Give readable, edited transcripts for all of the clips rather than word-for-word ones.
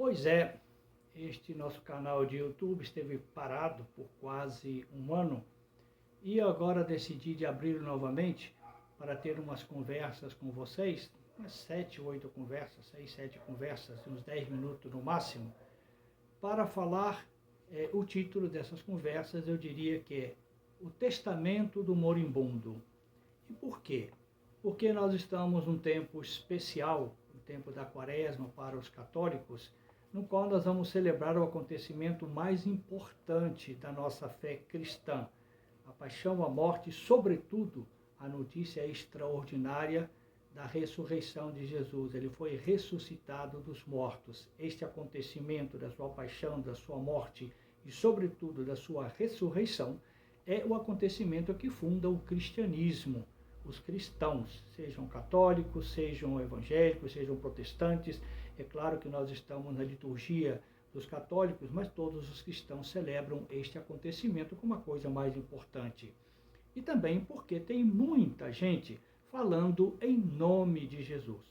Pois é, este nosso canal de YouTube esteve parado por quase um ano e agora decidi de abrir novamente para ter umas conversas com vocês, umas 7, 8 conversas, 6, 7 conversas, uns 10 minutos no máximo, para falar, o título dessas conversas eu diria que é O Testamento do Moribundo. E por quê? Porque nós estamos num tempo especial, o tempo da Quaresma para os católicos, no qual nós vamos celebrar o acontecimento mais importante da nossa fé cristã, a paixão, a morte e, sobretudo, a notícia extraordinária da ressurreição de Jesus. Ele foi ressuscitado dos mortos. Este acontecimento da sua paixão, da sua morte e, sobretudo, da sua ressurreição é o acontecimento que funda o cristianismo. Os cristãos, sejam católicos, sejam evangélicos, sejam protestantes. É claro que nós estamos na liturgia dos católicos, mas todos os cristãos celebram este acontecimento como a coisa mais importante. E também porque tem muita gente falando em nome de Jesus.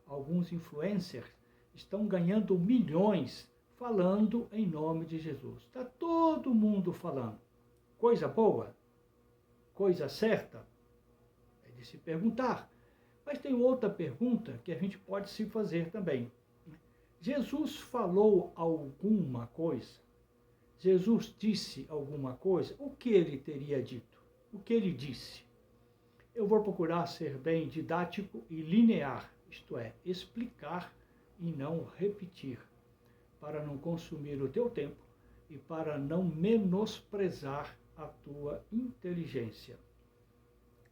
Alguns influencers estão ganhando milhões falando em nome de Jesus. Está todo mundo falando. Coisa boa? Coisa certa? É de se perguntar. Mas tem outra pergunta que a gente pode se fazer também. Jesus falou alguma coisa? Jesus disse alguma coisa? O que ele teria dito? O que ele disse? Eu vou procurar ser bem didático e linear, isto é, explicar e não repetir, para não consumir o teu tempo e para não menosprezar a tua inteligência.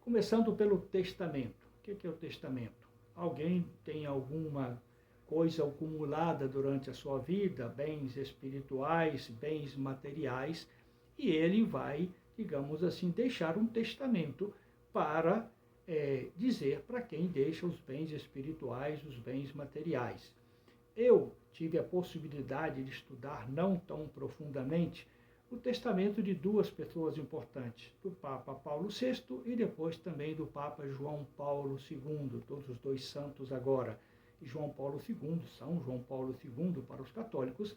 Começando pelo testamento. O que é o testamento? Alguém tem alguma coisa acumulada durante a sua vida, bens espirituais, bens materiais, e ele vai, digamos assim, deixar um testamento para dizer para quem deixa os bens espirituais, os bens materiais. Eu tive a possibilidade de estudar, não tão profundamente, o testamento de duas pessoas importantes, do Papa Paulo VI e depois também do Papa João Paulo II, todos os dois santos agora. E João Paulo II, São João Paulo II para os católicos,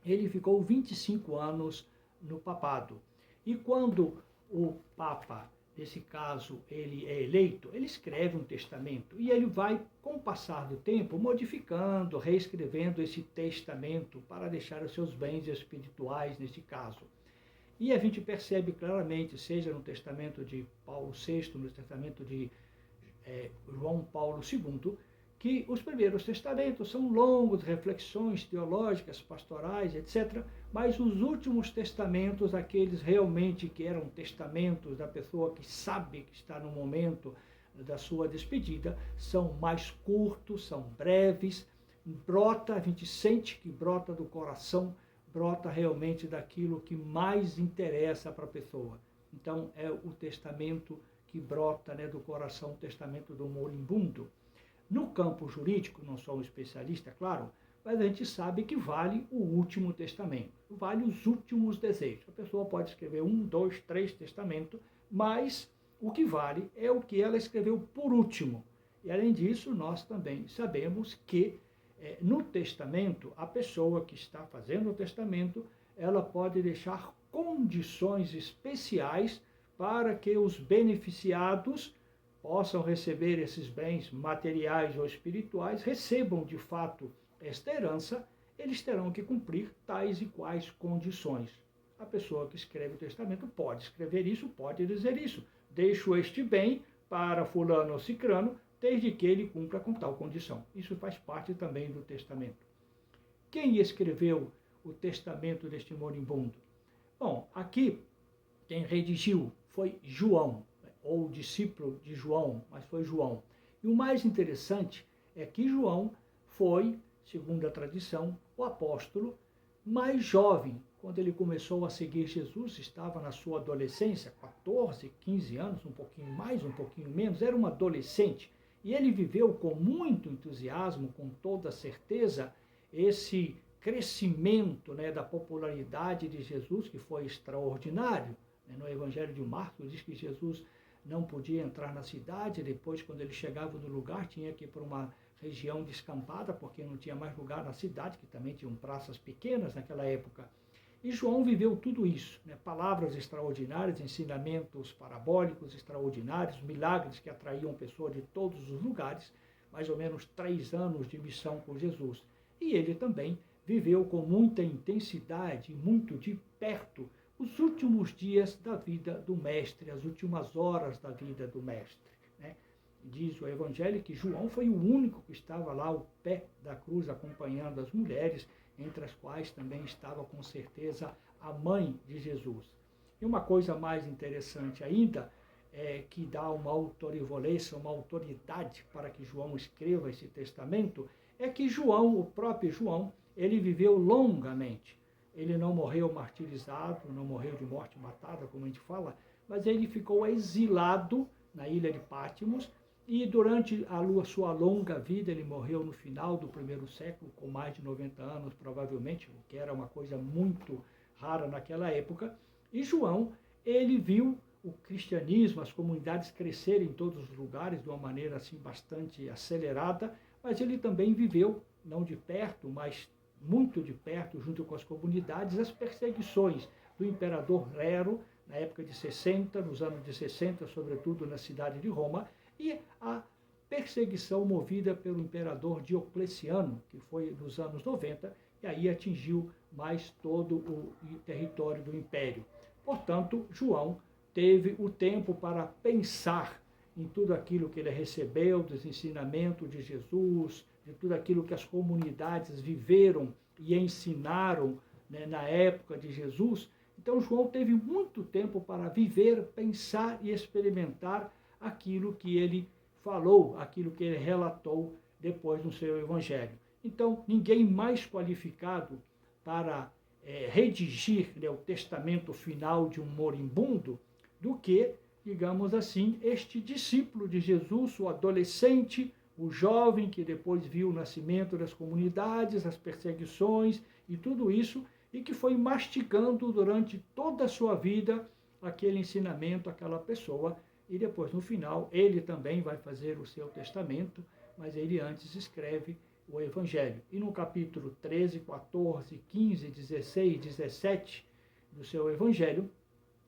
ele ficou 25 anos no papado. E quando o Papa, nesse caso, ele é eleito, ele escreve um testamento e ele vai, com o passar do tempo, modificando, reescrevendo esse testamento para deixar os seus bens espirituais, nesse caso. E a gente percebe claramente, seja no testamento de Paulo VI, no testamento de João Paulo II, que os primeiros testamentos são longos, reflexões teológicas, pastorais, etc., mas os últimos testamentos, aqueles realmente que eram testamentos da pessoa que sabe que está no momento da sua despedida, são mais curtos, são breves, brota, a gente sente que brota do coração, brota realmente daquilo que mais interessa para a pessoa. Então, é o testamento que brota, né, do coração, o testamento do moribundo. No campo jurídico, não sou um especialista, claro, mas a gente sabe que vale o último testamento, vale os últimos desejos. A pessoa pode escrever 1, 2, 3 testamentos, mas o que vale é o que ela escreveu por último. E além disso, nós também sabemos que no testamento, a pessoa que está fazendo o testamento, ela pode deixar condições especiais para que os beneficiados possam receber esses bens materiais ou espirituais, recebam de fato esta herança, eles terão que cumprir tais e quais condições. A pessoa que escreve o testamento pode escrever isso, pode dizer isso. Deixo este bem para fulano ou cicrano, desde que ele cumpra com tal condição. Isso faz parte também do testamento. Quem escreveu o testamento deste moribundo? Bom, aqui quem redigiu foi João, ou discípulo de João, mas foi João. E o mais interessante é que João foi, segundo a tradição, o apóstolo mais jovem. Quando ele começou a seguir Jesus, estava na sua adolescência, 14, 15 anos, um pouquinho mais, um pouquinho menos, era um adolescente. E ele viveu com muito entusiasmo, com toda certeza, esse crescimento, né, da popularidade de Jesus, que foi extraordinário. No Evangelho de Marcos diz que Jesus não podia entrar na cidade, depois quando ele chegava no lugar tinha que ir para uma região descampada, porque não tinha mais lugar na cidade, que também tinham praças pequenas naquela época. E João viveu tudo isso, né? Palavras extraordinárias, ensinamentos parabólicos extraordinários, milagres que atraíam pessoas de todos os lugares, mais ou menos 3 anos de missão com Jesus. E ele também viveu com muita intensidade, muito de perto, os últimos dias da vida do Mestre, as últimas horas da vida do Mestre, né? Diz o Evangelho que João foi o único que estava lá ao pé da cruz acompanhando as mulheres, entre as quais também estava com certeza a mãe de Jesus. E uma coisa mais interessante ainda, que dá uma autorivolência, uma autoridade para que João escreva esse testamento, é que João, o próprio João, ele viveu longamente. Ele não morreu martirizado, não morreu de morte matada, como a gente fala, mas ele ficou exilado na ilha de Patmos, e durante a sua longa vida, ele morreu no final do 1º século, com mais de 90 anos, provavelmente, o que era uma coisa muito rara naquela época. E João, ele viu o cristianismo, as comunidades crescerem em todos os lugares de uma maneira assim bastante acelerada, mas ele também viveu, não de perto, mas muito de perto, junto com as comunidades, as perseguições do imperador Nero, na época de 60, nos anos de 60, sobretudo na cidade de Roma, e a perseguição movida pelo imperador Diocleciano, que foi nos anos 90, e aí atingiu mais todo o território do império. Portanto, João teve o tempo para pensar em tudo aquilo que ele recebeu, dos ensinamentos de Jesus, de tudo aquilo que as comunidades viveram e ensinaram, né, na época de Jesus. Então, João teve muito tempo para viver, pensar e experimentar aquilo que ele falou, aquilo que ele relatou depois no seu evangelho. Então, ninguém mais qualificado para redigir, né, o testamento final de um moribundo do que, digamos assim, este discípulo de Jesus, o adolescente, o jovem que depois viu o nascimento das comunidades, as perseguições e tudo isso, e que foi mastigando durante toda a sua vida aquele ensinamento, aquela pessoa. E depois, no final, ele também vai fazer o seu testamento, mas ele antes escreve o Evangelho. E no capítulo 13, 14, 15, 16, 17 do seu Evangelho,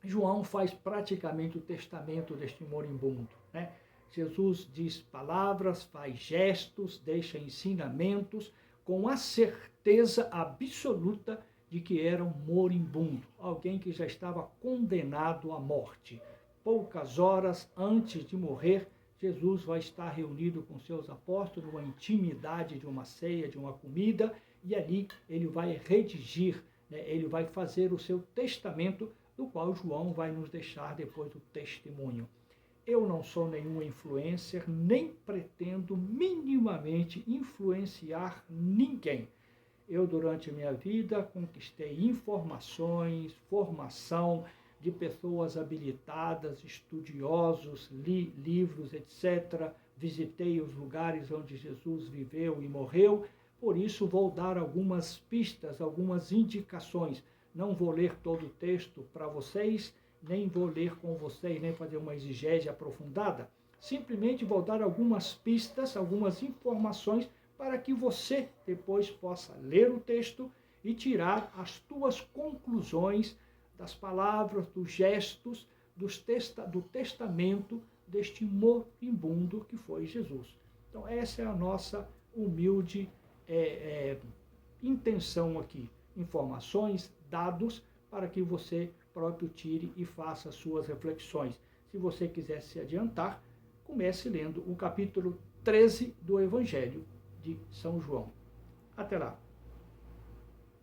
João faz praticamente o testamento deste moribundo, né? Jesus diz palavras, faz gestos, deixa ensinamentos, com a certeza absoluta de que era um moribundo, alguém que já estava condenado à morte. Poucas horas antes de morrer, Jesus vai estar reunido com seus apóstolos, numa intimidade de uma ceia, de uma comida, e ali ele vai redigir, né, ele vai fazer o seu testamento, do qual João vai nos deixar depois o testemunho. Eu não sou nenhum influencer, nem pretendo minimamente influenciar ninguém. Eu, durante a minha vida, conquistei informações, formação de pessoas habilitadas, estudiosos, li livros, etc. Visitei os lugares onde Jesus viveu e morreu. Por isso, vou dar algumas pistas, algumas indicações. Não vou ler todo o texto para vocês, nem vou ler com vocês, nem fazer uma exegese aprofundada. Simplesmente vou dar algumas pistas, algumas informações para que você depois possa ler o texto e tirar as tuas conclusões das palavras, dos gestos, do testamento deste moribundo que foi Jesus. Então, essa é a nossa humilde intenção aqui. Informações, dados, para que você próprio tire e faça as suas reflexões. Se você quiser se adiantar, comece lendo o capítulo 13 do Evangelho de São João. Até lá!